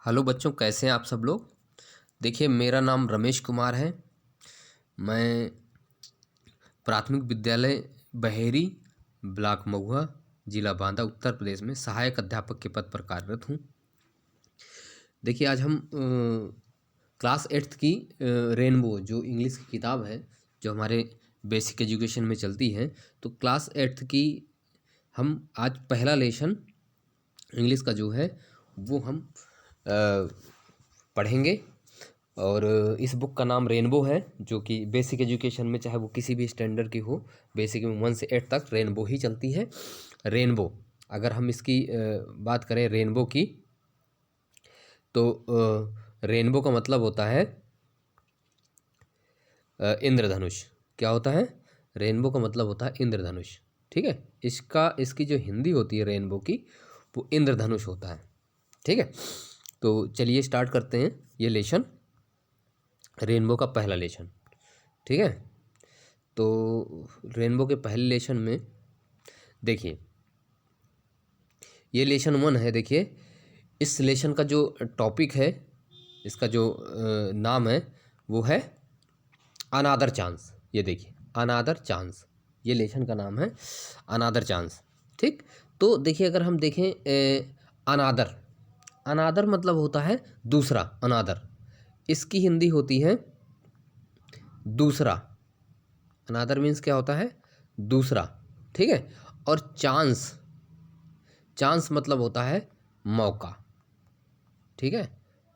Hello बच्चों, कैसे हैं आप सब लोग। देखिए, मेरा नाम रमेश कुमार है। मैं प्राथमिक विद्यालय बहेरी, ब्लॉक महुआ, जिला बांदा, उत्तर प्रदेश में सहायक अध्यापक के पद पर कार्यरत हूँ। देखिए, आज हम क्लास 8th की रेनबो जो इंग्लिश की किताब है, जो हमारे बेसिक एजुकेशन में चलती है, तो क्लास 8th की हम आज पहला लेसन इंग्लिश का जो है वो हम पढ़ेंगे। और इस बुक का नाम रेनबो है, जो कि बेसिक एजुकेशन में चाहे वो किसी भी स्टैंडर्ड की हो, बेसिक में 1 से 8 तक रेनबो ही चलती है। रेनबो, अगर हम इसकी बात करें रेनबो की, तो रेनबो का मतलब होता है इंद्रधनुष। क्या होता है? रेनबो का मतलब होता है इंद्रधनुष। ठीक है, इसकी जो हिंदी होती है रेनबो की, वो इंद्रधनुष होता है। ठीक है, तो चलिए स्टार्ट करते हैं ये लेसन, रेनबो का पहला लेसन। ठीक है, तो रेनबो के पहले लेसन में देखिए, ये लेसन 1 है। देखिए, इस लेसन का जो टॉपिक है, इसका जो नाम है वो है अनादर चांस। ये देखिए, अनादर चांस, ये लेसन का नाम है अनादर चांस। ठीक, तो देखिए, अगर हम देखें अनादर, अनादर मतलब होता है दूसरा। अनादर, इसकी हिंदी होती है दूसरा। अनादर मीन्स क्या होता है? दूसरा। ठीक है, और चांस, चांस मतलब होता है मौका। ठीक है,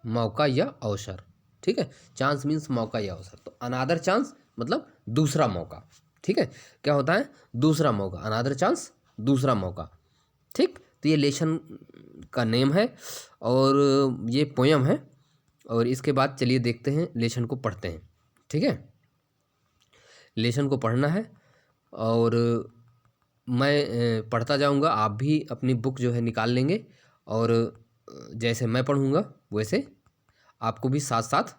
मौका या अवसर। ठीक है, चांस मीन्स मौका या अवसर। तो अनादर चांस मतलब दूसरा मौका। ठीक है, क्या होता है? दूसरा मौका, अनादर चांस, दूसरा मौका। ठीक, तो ये लेसन का नेम है और ये पोयम है। और इसके बाद चलिए देखते हैं, लेसन को पढ़ते हैं। ठीक है, लेसन को पढ़ना है और मैं पढ़ता जाऊंगा, आप भी अपनी बुक जो है निकाल लेंगे और जैसे मैं पढ़ूंगा वैसे आपको भी साथ साथ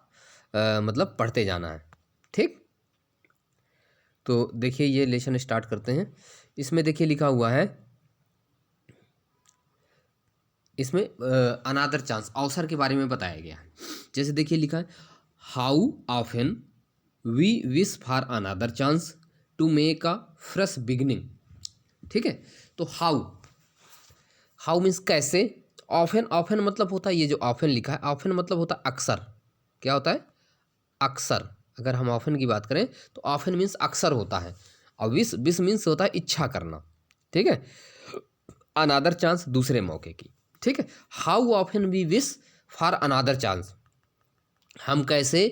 मतलब पढ़ते जाना है। ठीक, तो देखिए, ये लेसन स्टार्ट करते हैं। इसमें देखिए लिखा हुआ है, इसमें अनादर चांस, अवसर के बारे में बताया गया है। जैसे देखिए लिखा है, how often we wish for another chance to make a fresh beginning. ठीक है, तो हाउ, हाउ मीन्स कैसे। ऑफन, ऑफन मतलब होता है, ये जो ऑफन लिखा है, ऑफन मतलब होता है अक्सर। क्या होता है? अक्सर। अगर हम ऑफन की बात करें तो ऑफन मीन्स अक्सर होता है, और विश, विश मीन्स होता है इच्छा करना। ठीक है, अनादर चांस दूसरे मौके की। ठीक है, how often we wish for another chance, हम कैसे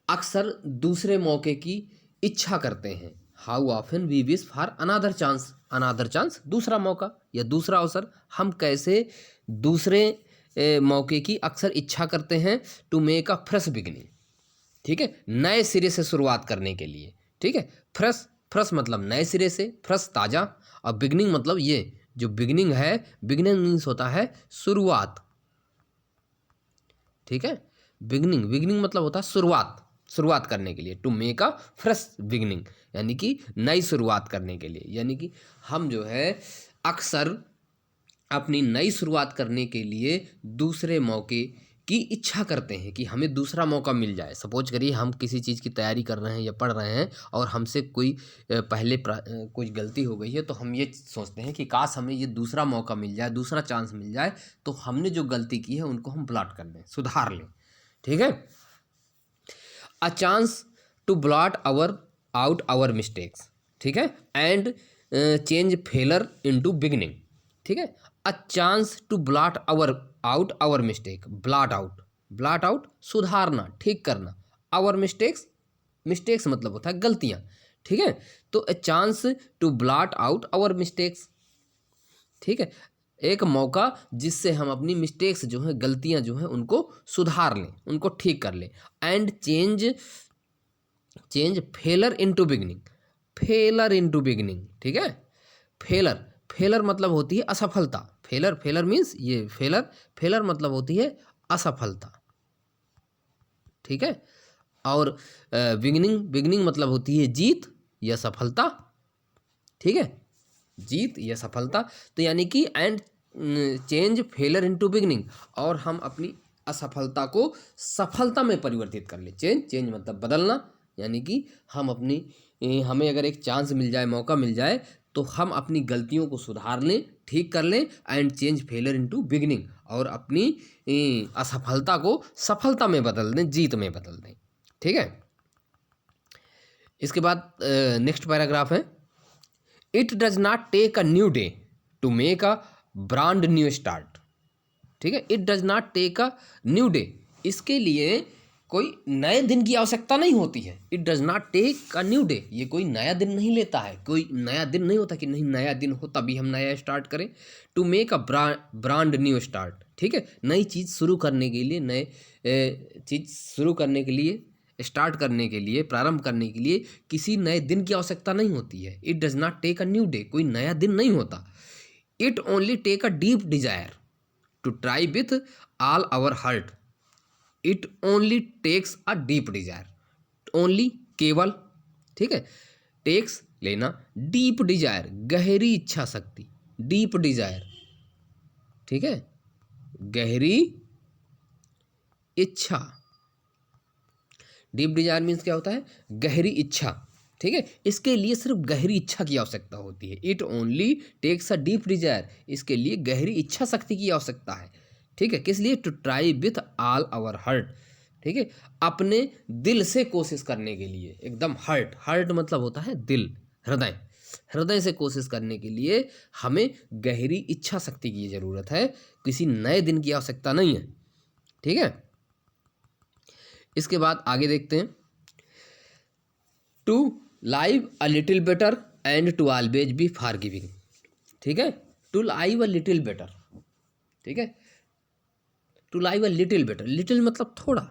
अक्सर दूसरे मौके की इच्छा करते हैं। How often we wish for another chance, another chance दूसरा मौका या दूसरा अवसर, हम कैसे दूसरे मौके की अक्सर इच्छा करते हैं। To make a fresh beginning. ठीक है, नए सिरे से शुरुआत करने के लिए। ठीक है, फ्रेश, फ्रेश मतलब नए सिरे से, फ्रेश ताज़ा, और बिगनिंग मतलब ये जो बिगनिंग है, बिगनिंग मीन्स होता है शुरुआत। ठीक है, बिगनिंग, बिगनिंग मतलब होता है शुरुआत, शुरुआत करने के लिए। To make a fresh beginning, यानी कि नई शुरुआत करने के लिए। यानी कि हम जो है अक्सर अपनी नई शुरुआत करने के लिए दूसरे मौके की इच्छा करते हैं कि हमें दूसरा मौका मिल जाए। सपोज करिए हम किसी चीज़ की तैयारी कर रहे हैं या पढ़ रहे हैं और हमसे कोई पहले कुछ गलती हो गई है, तो हम ये सोचते हैं कि काश हमें ये दूसरा मौका मिल जाए, दूसरा चांस मिल जाए, तो हमने जो गलती की है उनको हम ब्लॉट कर लें, सुधार लें। ठीक है, a chance to blot out our mistakes. ठीक है, and change failure into beginning. ठीक है, a chance to blot out our mistake, blot out, blot out सुधारना, ठीक करना, आवर मिस्टेक्स, मिस्टेक्स मतलब होता है गलतियां। ठीक है, तो a chance to blot out our mistakes. ठीक है, एक मौका जिससे हम अपनी मिस्टेक्स जो हैं, गलतियां जो हैं, उनको सुधार लें, उनको ठीक कर लें। And change failure into beginning, failure into beginning. ठीक है, फेलर, फेलर मतलब होती है असफलता। फेलर, फेलर मीन्स ये फेलर, फेलर मतलब होती है असफलता। ठीक है, और बिगनिंग, बिगनिंग मतलब होती है जीत या सफलता। ठीक है, जीत या सफलता। तो यानी कि and change failure into beginning, और हम अपनी असफलता को सफलता में परिवर्तित कर ले। चेंज मतलब बदलना, यानी कि हम अपनी हमें अगर एक चांस मिल जाए, मौका मिल जाए, तो हम अपनी गलतियों को सुधार लें, ठीक कर लें। And change failure into beginning, और अपनी असफलता को सफलता में बदल दें, जीत में बदल दें। ठीक है। इसके बाद नेक्स्ट पैराग्राफ है, it does not take a new day to make a brand new start. ठीक है। It does not take a new day, इसके लिए कोई नए दिन की आवश्यकता नहीं होती है। It does not take a new day, ये कोई नया दिन नहीं लेता है, कोई नया दिन नहीं होता कि नहीं नया दिन हो तभी हम नया स्टार्ट करें। To make a brand new start, ठीक है, नई चीज़ शुरू करने के लिए, नए चीज़ शुरू करने के लिए, स्टार्ट करने के लिए, प्रारंभ करने के लिए किसी नए दिन की आवश्यकता नहीं होती है। It does not take a new day, कोई नया दिन नहीं होता। It only take a deep desire to try with all our heart. It only takes a deep desire, only केवल, ठीक है, टेक्स लेना, डीप डिजायर गहरी इच्छा शक्ति, डीप डिजायर, ठीक है, गहरी इच्छा। डीप डिजायर मीन्स क्या होता है, गहरी इच्छा। ठीक है, इसके लिए सिर्फ गहरी इच्छा की आवश्यकता होती है। It only takes a deep desire, इसके लिए गहरी इच्छा शक्ति की आवश्यकता है। ठीक है, किस लिए, to try with all our heart, ठीक है, अपने दिल से कोशिश करने के लिए, एकदम हार्ट, हार्ट मतलब होता है दिल, हृदय, हृदय से कोशिश करने के लिए हमें गहरी इच्छा शक्ति की ज़रूरत है, किसी नए दिन की आवश्यकता नहीं है। ठीक है। इसके बाद आगे देखते हैं, to live a little better and to always be forgiving. ठीक है, to live a little better, ठीक है, to live a little better, little मतलब थोड़ा,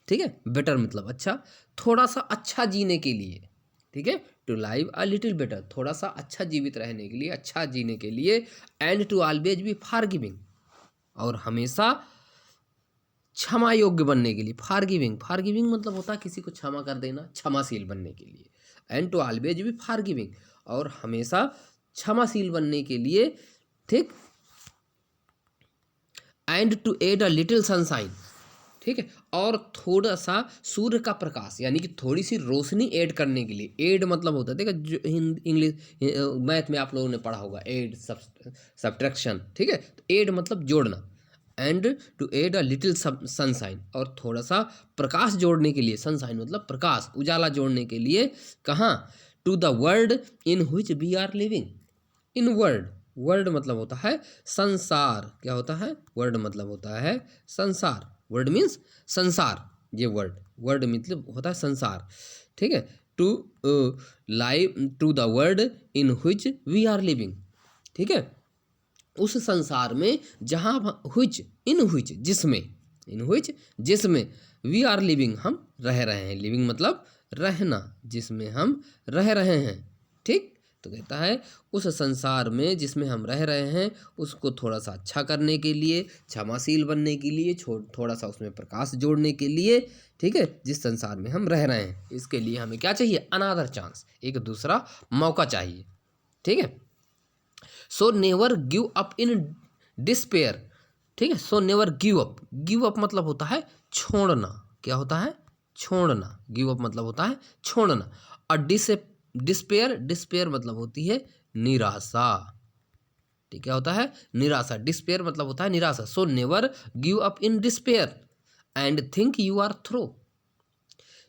ठीक है, बेटर मतलब अच्छा, थोड़ा सा अच्छा जीने के लिए। ठीक है, to live a little better, थोड़ा सा अच्छा जीवित रहने के लिए, अच्छा जीने के लिए। And to always be forgiving, और हमेशा क्षमा योग्य बनने के लिए। फॉरगिविंग, फॉरगिविंग मतलब होता है किसी को क्षमा कर देना, क्षमाशील बनने के लिए। And to always be forgiving, और हमेशा क्षमाशील बनने के लिए। ठीक, and to add a little sunshine, ठीक है, और थोड़ा सा सूर्य का प्रकाश, यानी कि थोड़ी सी रोशनी ऐड करने के लिए। एड मतलब होता है, देखा जो इंग्लिश मैथ में आप लोगों ने पढ़ा होगा, एड सब्ट्रैक्शन, ठीक है, तो एड मतलब जोड़ना। And to add a little sunshine, और थोड़ा सा प्रकाश जोड़ने के लिए, सनशाइन मतलब प्रकाश, उजाला जोड़ने के लिए। कहाँ, to the world in which we are living. In world, world मतलब होता है संसार, क्या होता है, वर्ल्ड मतलब होता है संसार, वर्ल्ड मीन्स संसार, ये वर्ल्ड, वर्ल्ड मतलब होता है संसार। ठीक है, to live to the world in which we are living, ठीक है, उस संसार में जहाँ व्हिच, इन व्हिच जिसमें, इन व्हिच जिसमें, वी आर लिविंग हम रह रहे हैं, लिविंग मतलब रहना, जिसमें हम रह रहे हैं। ठीक, तो कहता है उस संसार में जिसमें हम रह रहे हैं, उसको थोड़ा सा अच्छा करने के लिए, क्षमाशील बनने के लिए, थोड़ा सा उसमें प्रकाश जोड़ने के लिए, ठीक है, जिस संसार में हम रह रहे हैं, इसके लिए हमें क्या चाहिए, अनदर चांस, एक दूसरा मौका चाहिए। ठीक है, सो never give up in despair. ठीक है, सो never give up, give up मतलब होता है छोड़ना, क्या होता है, छोड़ना, गिव अप मतलब होता है छोड़ना। और डिस्पेयर, डिस्पेयर मतलब होती है निराशा। ठीक, क्या होता है, निराशा, डिस्पेयर मतलब होता है निराशा। So never give up in despair and think you are through.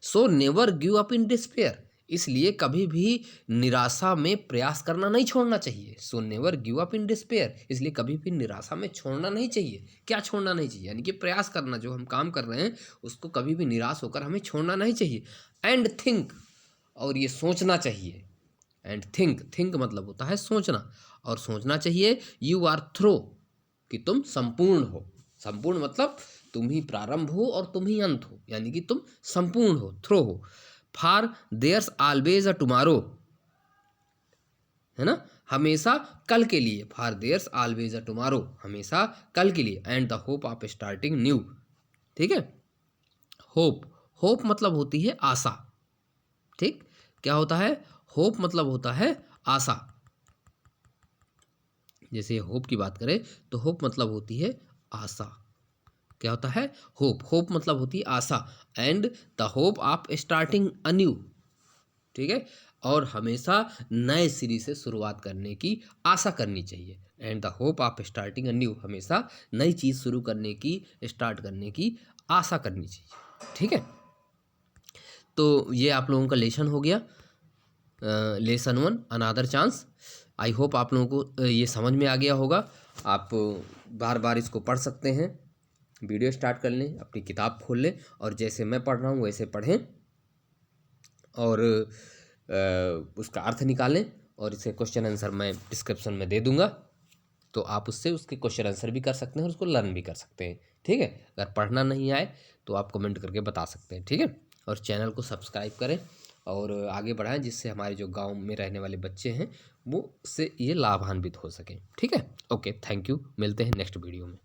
So never give up in despair, इसलिए कभी भी निराशा में प्रयास करना नहीं छोड़ना चाहिए। सो never give up in despair, इसलिए कभी भी निराशा में छोड़ना नहीं चाहिए। क्या छोड़ना नहीं चाहिए, यानी कि प्रयास करना, जो हम काम कर रहे हैं उसको कभी भी निराश होकर हमें छोड़ना नहीं चाहिए। एंड थिंक, और ये सोचना चाहिए। एंड थिंक, थिंक मतलब होता है सोचना, और सोचना चाहिए यू आर थ्रो, कि तुम संपूर्ण हो। संपूर्ण मतलब तुम ही प्रारंभ हो और तुम ही अंत हो, यानी कि तुम संपूर्ण हो, थ्रो हो। For there's always a tomorrow, है ना, हमेशा कल के लिए। For there's always a tomorrow, हमेशा कल के लिए। And the hope of starting new, ठीक है, होप, होप मतलब होती है आशा। ठीक, क्या होता है, होप मतलब होता है आशा, जैसे होप की बात करें तो होप मतलब होती है आशा। क्या होता है? होप। होप मतलब होती है आशा। And the hope of starting a new. ठीक है, और हमेशा नए सिरे से शुरुआत करने की आशा करनी चाहिए। And the hope of starting a new, हमेशा नई चीज़ शुरू करने की, स्टार्ट करने की आशा करनी चाहिए। ठीक है, तो ये आप लोगों का लेसन हो गया, lesson 1 another chance. I hope आप लोगों को ये समझ में आ गया होगा। आप बार बार इसको पढ़ सकते हैं, वीडियो स्टार्ट कर लें, अपनी किताब खोल लें और जैसे मैं पढ़ रहा हूँ वैसे पढ़ें और उसका अर्थ निकालें। और इसे क्वेश्चन आंसर मैं डिस्क्रिप्शन में दे दूंगा, तो आप उससे उसके क्वेश्चन आंसर भी कर सकते हैं और उसको लर्न भी कर सकते हैं। ठीक है, अगर पढ़ना नहीं आए तो आप कमेंट करके बता सकते हैं। ठीक है, और चैनल को सब्सक्राइब करें और आगे बढ़ाएं, जिससे हमारे जो गांव में रहने वाले बच्चे हैं वो उससे ये लाभान्वित हो सकें। ठीक है, ओके, थैंक यू, मिलते हैं नेक्स्ट वीडियो में।